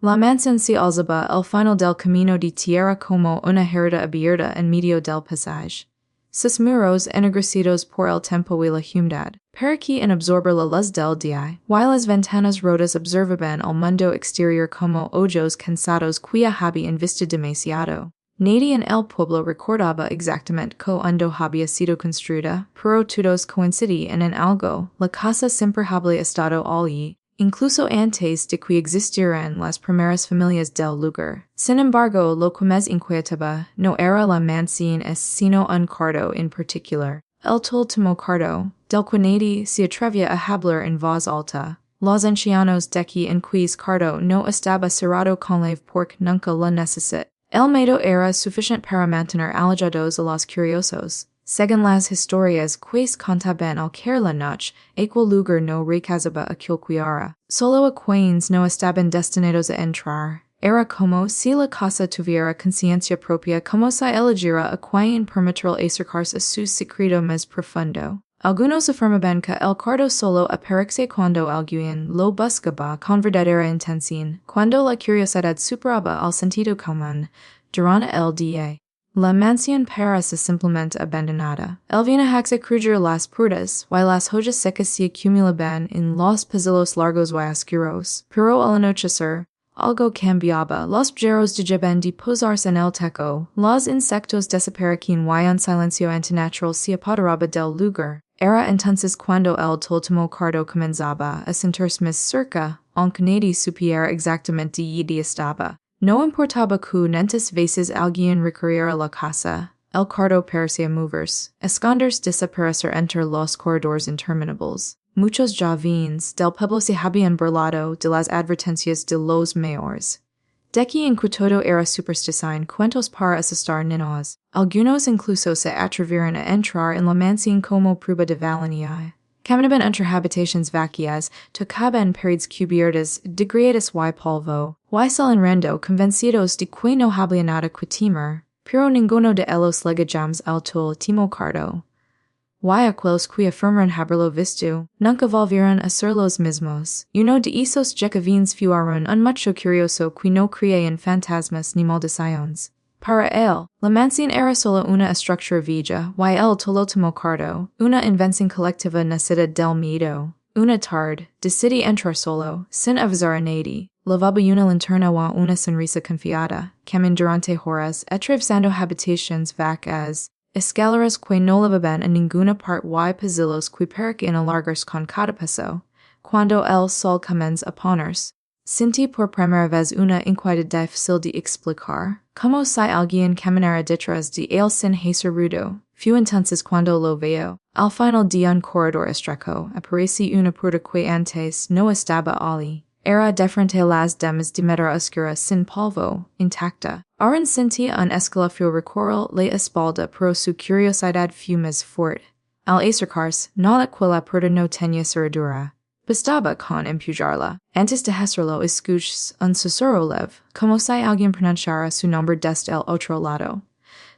La mansión se alzaba el final del camino de tierra como una herida abierta en medio del pasaje. Sus muros ennegrecidos por el tiempo y la humedad, para que en absorber la luz del día, while las ventanas rotas observaban el mundo exterior como ojos cansados cuya habían visto demasiado. Nadie en el pueblo recordaba exactamente cuándo había sido construida, pero todos coincidían en algo, la casa siempre había estado allí, incluso antes de que existieran las primeras familias del lugar. Sin embargo, lo que más inquietaba no era la mansión sino un cuarto en particular, el último cuarto, del que nadie se atrevía a hablar en voz alta. Los ancianos de que en cuis cuarto no estaba cerrado con llave porque nunca la necesitó. El miedo era suficiente para mantener alejados a los curiosos. Según las historias que contaban al caer la noche, aquel lugar no recazaba aquel cuiara. Solo a quienes no estaban destinados a entrar. Era como si la casa tuviera conciencia propia, como si eligiera a quien permitir acercarse a su secreto más profundo. Algunos afirmaban que el cuarto solo aparece cuando alguien lo buscaba con verdadera intención, cuando la curiosidad superaba al sentido común, durante el día. La mansión parece simplemente abandonada. El viaje a crujir las puertas, while las hojas secas se acumulaban en los pasillos largos y oscuros. Pero al anochecer, algo cambiaba. Los pájaros dejaban de posarse en el techo, los insectos desaparecían y un silencio antinatural se apoderaba del lugar. Era entonces cuando el último cuarto comenzaba a sentirse más cerca, aunque nadie supiera exactamente dónde estaba. No importaba que tantas veces alguien recorriera la casa, el cuarto parecía moverse, esconderse, desaparecer entre los corredores interminables. Muchos jóvenes del pueblo se habían burlado de las advertencias de los mayores. De que en que todo era superstición, cuentos para asustar niños. Algunos incluso se atrevieron a entrar en la mansión como prueba de valentía. Caminaban entre habitaciones vacías, tocaban paredes cubiertas de grietas y polvo, y saliendo convencidos de que no había nada que temer, pero ninguno de ellos legajamos al último cuarto. Y aquellos que afirman haberlo visto, nunca volvieron a ser los mismos. Uno de esos jacobins fueron un mucho curioso que no creía en fantasmas ni maldiciones. Para él, la mansión era solo una estructura vieja, y el último cuarto, una invención colectiva nacida del miedo. Una tarde, decidí entrar solo, sin avisar a nadie. Lavaba una linterna y una sonrisa confiada, camin durante horas, atravesando habitaciones vacías, escaleras que no levaban a ninguna parte y pasillos que parecían alargarse con cada paso. Cuando el sol comenzó a ponerse, sentí por primera vez una inquietud difícil de explicar, como si alguien caminara detrás de él sin hacer ruido. Fue entonces cuando lo veo. Al final de un corredor estrecho, apareció una puerta que antes no estaba allí. Era de frente a las damas de madera oscura sin polvo, intacta. Ahora sentía un escalofrío recorrer la espalda, pero su curiosidad fue más fuerte. Al acercarse, notó que la puerta no tenía cerradura. Bastaba con empujarla. Antes de hacerlo, escuché un susurro leve, como si alguien pronunciara su nombre desde el otro lado.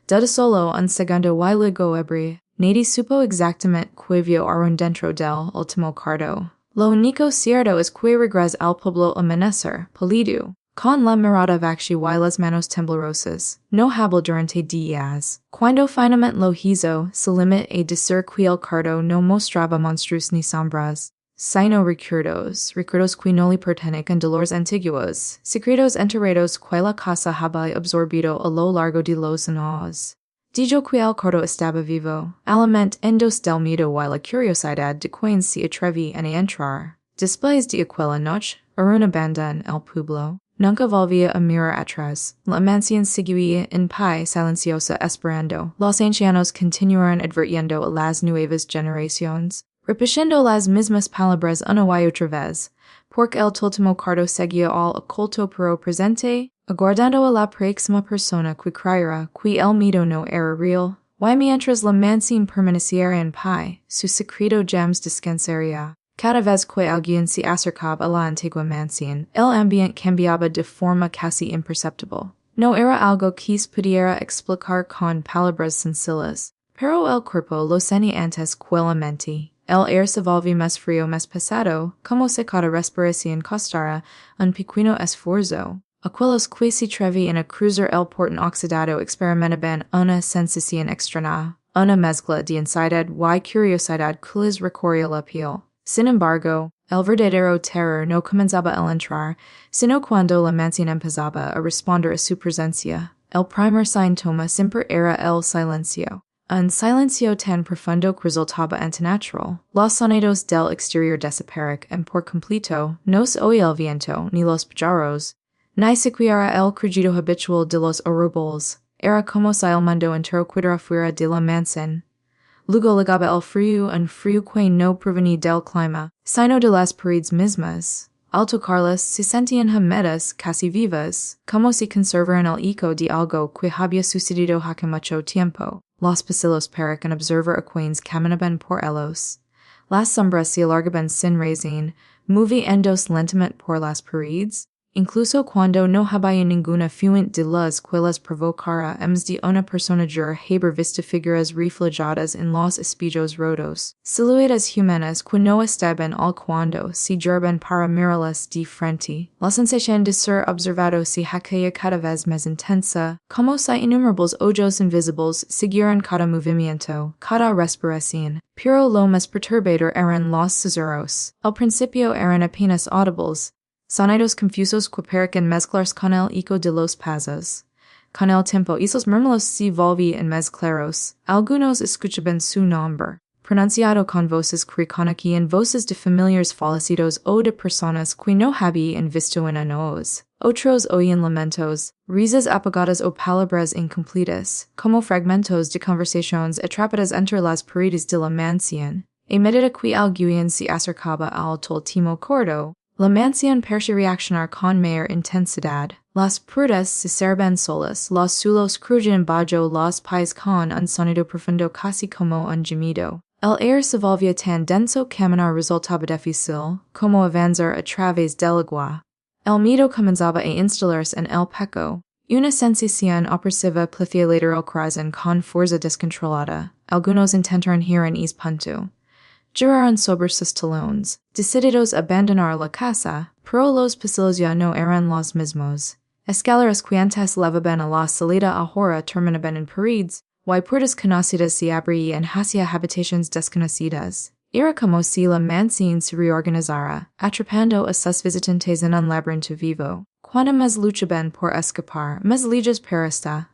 Dado solo un segundo y luego abrí. Nadie supo exactamente qué vio dentro del último cuarto. Lo único cierto es que regresa al pueblo amanecer, pálido, con la mirada vacía y las manos temblorosas. No habló durante días. Cuando finalmente lo hizo, se limitó a decir que el cuarto no mostraba monstruos ni sombras, sino recuerdos que no le pertenecen de los antiguos, secretos enterrados que la casa había absorbido a lo largo de los años. Dijo que el cuarto estaba vivo, alimento endos del miedo y la curiosidad de quienes se atrevían a entrar. Después de aquella noche, Arun abandonó el pueblo. Nunca volvía a mirar atrás. La mansión seguía en paz silenciosa esperando. Los ancianos continuaron advirtiendo a las nuevas generaciones, repitiendo las mismas palabras una y otra vez, porque el último cuarto seguía al oculto pero presente, aguardando a la próxima persona que creyera que el miedo no era real, y mientras la mansión permaneciera en paz, su secreto jamás descansaría. Cada vez que alguien se acercaba a la antigua mansión, el ambiente cambiaba de forma casi imperceptible. No era algo que se pudiera explicar con palabras sencillas, pero el cuerpo lo sentía antes que la mente. El air se volvió más frío más pesado, como se cada respiración costara un pequeño esfuerzo. Aquellos que se trevi en a cruiser el portan oxidado experimentaban una sensación extraña, una mezcla de ansiedad y curiosidad que les recorría la piel. Sin embargo, el verdadero terror no comenzaba al entrar, sino cuando la mansión empezaba a responder a su presencia. El primer síntoma siempre era el silencio. Un silencio tan profundo que resultaba antinatural. Los sonidos del exterior desaparecen por completo, no se oía el viento ni los pájaros, ni siquiera el crujido habitual de los orobols. Era como si el mundo entero quedara fuera de la mansión. Luego llegaba el frío, un frío que no provenía del clima, sino de las paredes mismas. Al tocarlas se sentían húmedas, casi vivas, como si conservaran el eco de algo que había sucedido hace mucho tiempo. Los pasillos parecen observar a quienes caminaban por ellos. Las sombras se alargaban sin razón, moviéndose lentamente por las paredes. Incluso cuando no había ninguna fuente de luz que las provocara, hemos de una persona jura haber visto figuras reflejadas en los espejos rotos. Siluetas humanas que no estaban al cuando se giraban para mirarlas de frente. La sensación de ser observado se hacía cada vez más intensa, como si innumerables ojos invisibles siguieran cada movimiento, cada respiración. Pero lo más perturbador eran los susurros. Al principio eran apenas audibles, sonidos confusos que parecen mezclarse con el eco de los pasos. Con el tiempo, esos murmullos se volvían más claros. Algunos escuchaban su nombre, pronunciado con voces que reconocían voces de familiares fallecidos o de personas que no habían visto en años. Otros oían lamentos, risas apagadas o palabras incompletas, como fragmentos de conversaciones atrapadas entre las paredes de la mansión. A medida que alguien se acercaba al último cordo, la mansión parecía reaccionar con mayor intensidad. Las puertas se cerraban solas, los suelos crujían bajo los pies con un sonido profundo casi como un gemido. El aire se volvía tan denso que caminar resultaba difícil, como avanzar a través del agua. El miedo comenzaba a instalarse en el pecho. Una sensación opresiva plafía lateral corazón con fuerza descontrolada. Algunos intentaron ir en ese punto. Giraron sobre sus talones, decididos a abandonar la casa, pero los pasillos ya no eran los mismos. Escaleras que antes levaban a la salida ahora terminaban en paredes, y puertas conocidas se abrían hacia habitaciones desconocidas. Era como si la mansión se reorganizara, atrapando a sus visitantes en un laberinto vivo. Cuanto más luchaban por escapar, más lejos para estar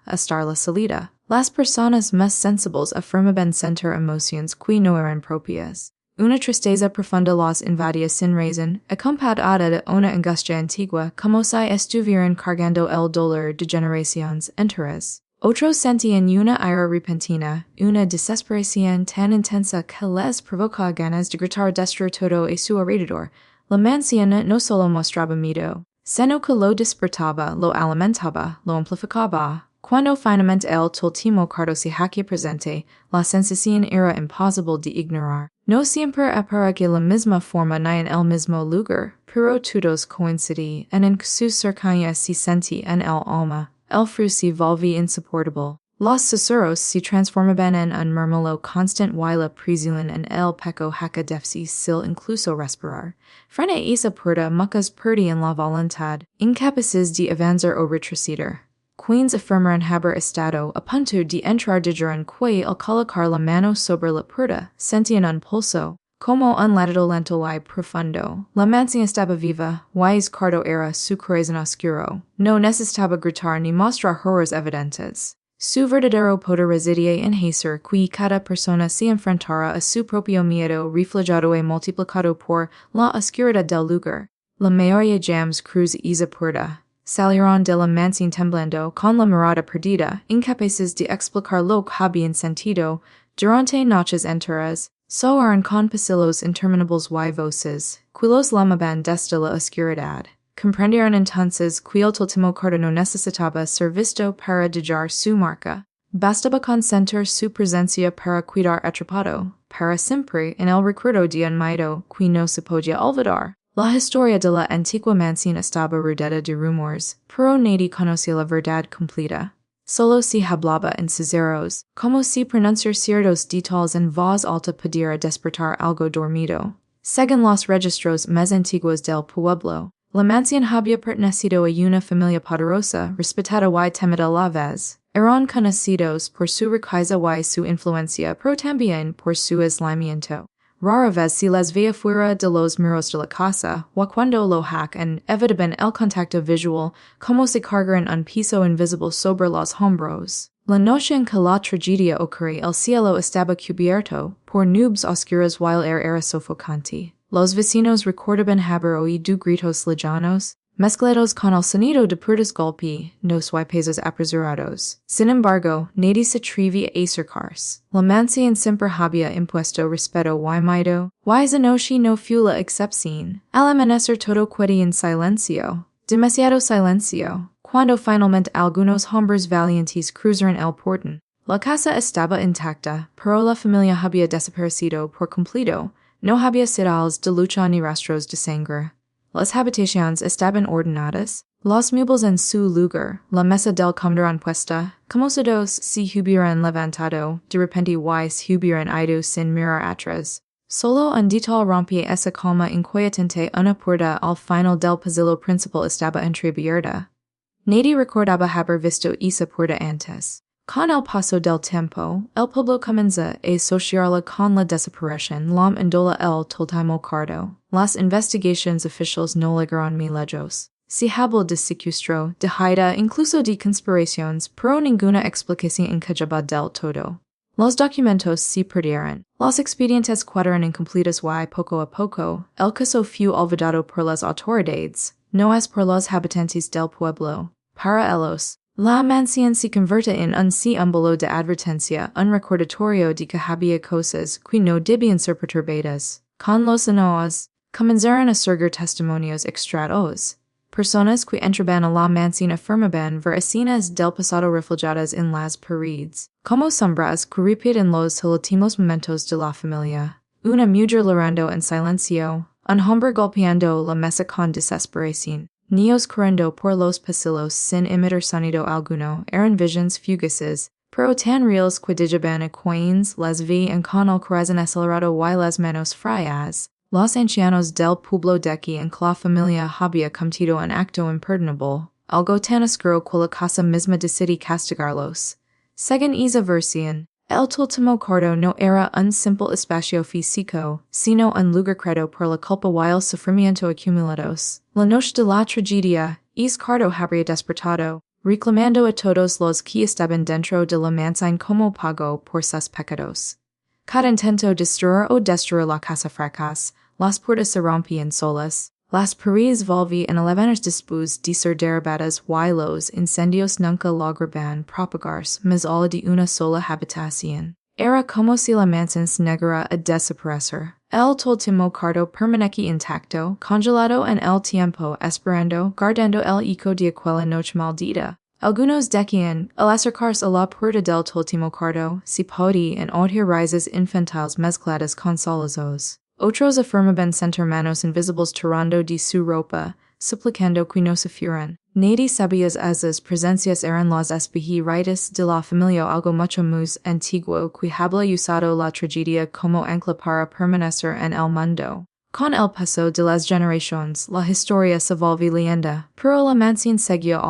la salida. Las personas más sensibles afirmaban sentir emociones que no eran propias. Una tristeza profunda los invadía sin razón, acompañada de una angustia antigua, como si estuvieran cargando el dolor de generaciones enteras. Otros sentían una ira repentina, una desesperación tan intensa que les provocaba ganas de gritar destruir todo a su alrededor. La mansión no solo mostraba miedo, sino que lo despertaba, lo alimentaba, lo amplificaba. Cuando finalmente el último cuarto se hacía presente, la sensación era imposible de ignorar. No siempre aparecía la misma forma ni en el mismo lugar, pero todos coincidían en que su cercanía se sentía en el alma. El frío se volvía insoportable. Los susurros se transformaban en un murmullo constante y la presión en el pecho hacía difícil incluso respirar. Frente a esa puerta, muchos perdían la voluntad, incapaces de avanzar o retroceder. Quienes afirmaron haber estado a punto de entrar dijeron que al colocar la mano sobre la puerta, sentían un pulso, como un latido lento y profundo. La mansión estaba viva, y el cuarto era su corazón oscuro. No necesitaba gritar ni mostrar horrores evidentes. Su verdadero poder residía en hacer que cada persona se enfrentara a su propio miedo reflejado y multiplicado por la oscuridad del lugar. La mayoría llams cruz esa puerta. Salieron de la mansión temblando, con la mirada perdida, incapaces de explicar lo que habían sentido. Durante noches enteras, soaron con pasillos interminables y voces, que los llamaban desde la oscuridad. Comprendieron entonces que el último cuarto no necesitaba ser visto para dejar su marca. Bastaba con sentir su presencia para quedar atrapado, para siempre en el recuerdo de un miedo que no se podía olvidar. La historia de la antigua mansión estaba rodeada de rumores, pero nadie conocía la verdad completa. Solo si hablaba en sinceros, como si pronunciar ciertos detalles en voz alta pudiera despertar algo dormido. Según los registros más antiguos del pueblo, la mansión había pertenecido a una familia poderosa, respetada y temida a la vez. Eran conocidos por su riqueza y su influencia, pero también por su aislamiento. Rara vez se les veía fuera de los muros de la casa, o cuando lo hacían, evitaban el contacto visual, como si cargaran un piso invisible sobre los hombros. La noche en que la tragedia ocurrió, el cielo estaba cubierto por nubes oscuras while era sofocante. Los vecinos recordaban haber oído gritos lejanos, mezclados con el sonido de puertas golpe, nos y pasos apresurados. Sin embargo, nadie se atrevía a acercarse. La mansión siempre había impuesto respeto y miedo, y esa noche no fue la excepción. Al amanecer todo quedó en silencio. Demasiado silencio. Cuando finalmente algunos hombres valientes cruzaron el portón, la casa estaba intacta, pero la familia había desaparecido por completo. No había señales de lucha ni rastros de sangre. Las habitaciones estaban ordenadas, los muebles en su lugar, la mesa del comedor puesta, como si dos se hubieran levantado, de repente y se hubieran ido sin mirar atrás. Solo un detalle rompía esa calma inquietante, una puerta al final del pasillo principal estaba entreabierta. Nadie recordaba haber visto esa puerta antes. Con el paso del tiempo, el pueblo comenzó a asociarla con la desaparición lam indola el último cardo. Las investigaciones oficiales no llegaron muy lejos. Se habló de secuestro, de haida, incluso de conspiraciones, pero ninguna explicación encajaba del todo. Los documentos se perdieron. Los expedientes quedaron incompletos y poco a poco, el caso fue olvidado por las autoridades, no es por los habitantes del pueblo. Para ellos, la mansión se convirtió en un símbolo de advertencia, un recordatorio de que había cosas que no debían ser perturbadas. Con los años, comenzaron a surgir testimonios extraños. Personas que entraban a la mansión afirmaban ver escenas del pasado reflejadas en las paredes, como sombras que repiten los últimos momentos de la familia. Una mujer llorando en silencio, un hombre golpeando la mesa con desesperación. Niños corriendo por los pasillos sin emitir sonido alguno, eran visions fugaces, pero tan reales que dijaban a quienes les veían con el corazón acelerado y las manos frías. Los ancianos del pueblo de que en la familia había cometido un acto imperdonable, algo tan oscuro que la casa misma decidí castigarlos. Según esa versión, el último cardo no era un simple espacio físico, sino un lugar creado por la culpa y el sufrimiento acumulados. La noche de la tragedia, ese cardo habría despertado, reclamando a todos los que estaban dentro de la mansión como pago por sus pecados. Cada intento de destruir la casa fracas, las puertas se rompían solas, las paredes volvían 11 años después de ser derribadas y los incendios nunca lograban propagarse más allá de una sola habitación. Era como si la mansión se negara a desaparecer. El último cardo permanece intacto, congelado en el tiempo, esperando, guardando el eco de aquella noche maldita. Algunos decían, al acercarse a la puerta del último cardo, se podían oír risas infantiles mezcladas con sollozos. Otros afirmaban sentir manos invisibles tirando de su ropa, suplicando que no se fueran. Nadie sabía esas presencias eran las espíritus de la familia, algo mucho más antiguo que había usado la tragedia como ancla para permanecer en el mundo. Con el paso de las generaciones, la historia se volvió leyenda, pero la mansión seguía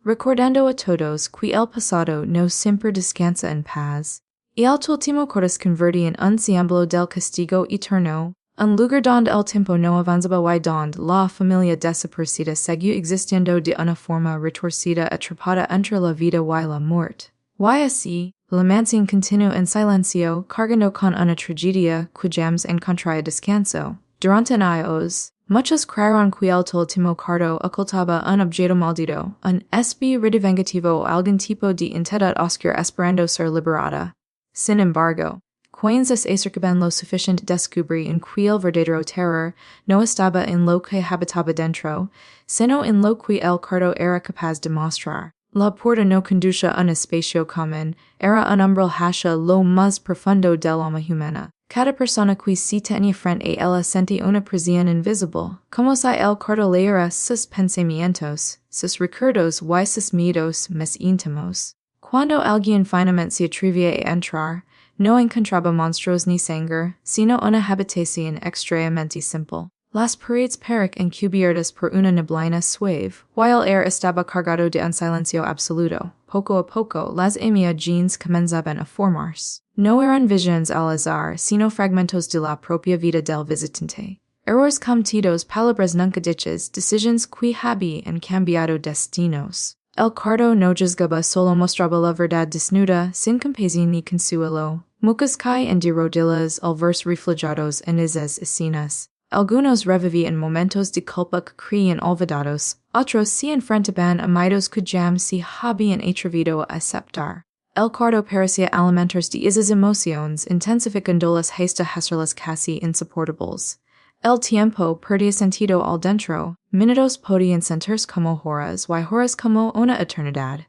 recordando a todos que el pasado no siempre descansa en paz. Y el último cardo se convirtió en un símbolo del castigo eterno, un lugar donde el tiempo no avanzaba y donde la familia desaparecida seguía existiendo de una forma retorcida atrapada entre la vida y la muerte. Y así, la mansión continuó en silencio, cargando con una tragedia que jamás encontraría descanso. Durante años, muchos creyeron que el último cardo ocultaba un objeto maldito, un espíritu vengativo o algún tipo de entidad oscura esperando ser liberada. Sin embargo, quienes se acercaban lo suficiente descubrían que el verdadero terror no estaba en lo que habitaba dentro, sino en lo que el cardo era capaz de mostrar. La puerta no conducía a un espacio común, era un umbral hacia lo más profundo del alma humana. Cada persona que se tenía frente a ella sentía una presión invisible, como si el cardo leyera sus pensamientos, sus recuerdos y sus miedos más íntimos. Cuando alguien finalmente se atreve a entrar, no encontraba monstruos ni sangre, sino una habitación extremadamente simple. Las paredes parecían cubiertas por una neblina suave, while el aire estaba cargado de un silencio absoluto. Poco a poco, las imágenes comenzaban a formarse. No eran visiones al azar, sino fragmentos de la propia vida del visitante. Errores cometidos, palabras nunca dichas, decisiones que habían cambiado destinos. El cuarto no juzgaba, solo mostraba la verdad desnuda, sin compasión ni consuelo. Mucas caen de rodillas al verse reflejados en esas escenas. Algunos revivían momentos de culpa que creían olvidados, otros se enfrentaban a miedos que jamás se habían atrevido a aceptar. El cuarto parecía alimentarse de esas emociones, intensificándolas hasta hacerlas casi insoportables. El tiempo perdía sentido al dentro, minutos podían sentirse como horas y horas como una eternidad.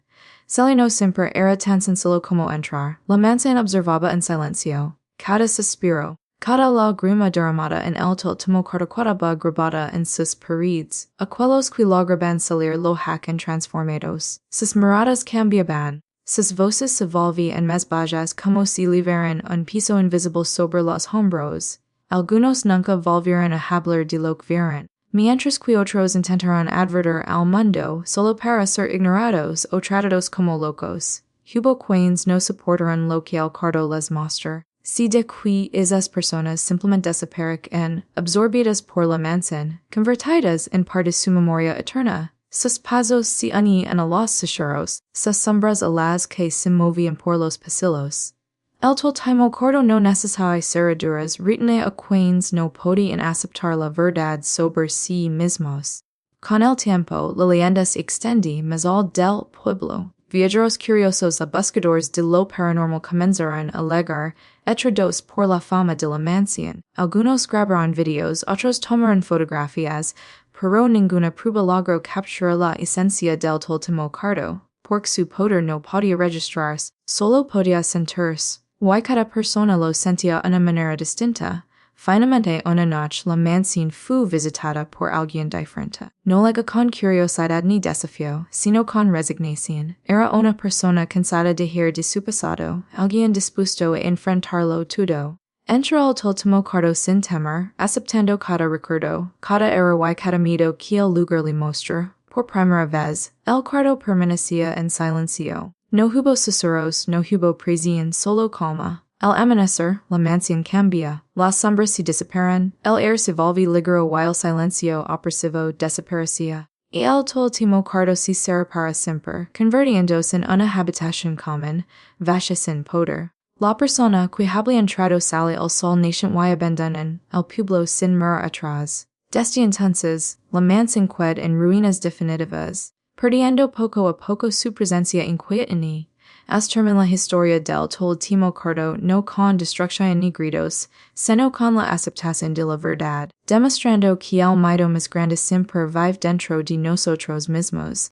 Sally no siempre era tan sencillo como entrar, la mansión observaba en silencio. Cada suspiro, cada lágrima derramada en el último quedaba grabada en sus paredes. Aquellos que lograban salir lo hacan transformados. Sus miradas cambiaban. Sus voces se volvían más bajas como si livieran un piso invisible sobre los hombros. Algunos nunca volvieron a hablar de lo que vieron, mientras que otros intentaron advertir al mundo solo para ser ignorados o tratados como locos. Hubo quienes no soportaron lo que el cuarto les mostró. Si de que esas personas simplemente desaparecen, absorbidas por la mansión, convertidas en parte de su memoria eterna. Sus pasos se unían a los susurros, sus sombras a las que se movían por los pasillos. El último cuarto no necesitaba cerraduras, retenía a quienes no podían aceptar la verdad sobre sí mismos. Con el tiempo, la leyenda se extendía más al del pueblo. Viajeros curiosos a buscadores de lo paranormal comenzaron a llegar, atraídos por la fama de la mansión. Algunos grabaron videos, otros tomaron fotografías, pero ninguna prueba logró capturar la esencia del último cuarto. Porque su poder no podía registrarse, solo podía sentirse. Y cada persona lo sentía de una manera distinta. Finalmente una noche la mansión fue visitada por alguien diferente. No llega con curiosidad ni desafío, sino con resignación. Era una persona cansada de ir de su pasado, alguien dispuesto a enfrentarlo todo. Entró al último cuarto sin temor, aceptando cada recuerdo, cada error y cada miedo que el lugar le mostró. Por primera vez, el cuarto permanecía en silencio. No hubo susurros, no hubo presión, solo calma. Al amanecer, la mansión cambia. Las sombras se disiparon, el aire se volvió ligero while el silencio opresivo desaparecía. Y el último cuarto se cerró para siempre, convirtiéndose en una habitación común, vacía sin poder. La persona que había entrado sale al sol nationwide abandonan, el pueblo sin mirar atrás. Desde entonces, la mansión quedó en ruinas definitivas, perdiendo poco a poco su presencia inquietante. Termina la historia del último cuarto no con destrucción ni gritos, sino con la aceptación de la verdad, demostrando que el miedo más grande siempre vive dentro de nosotros mismos.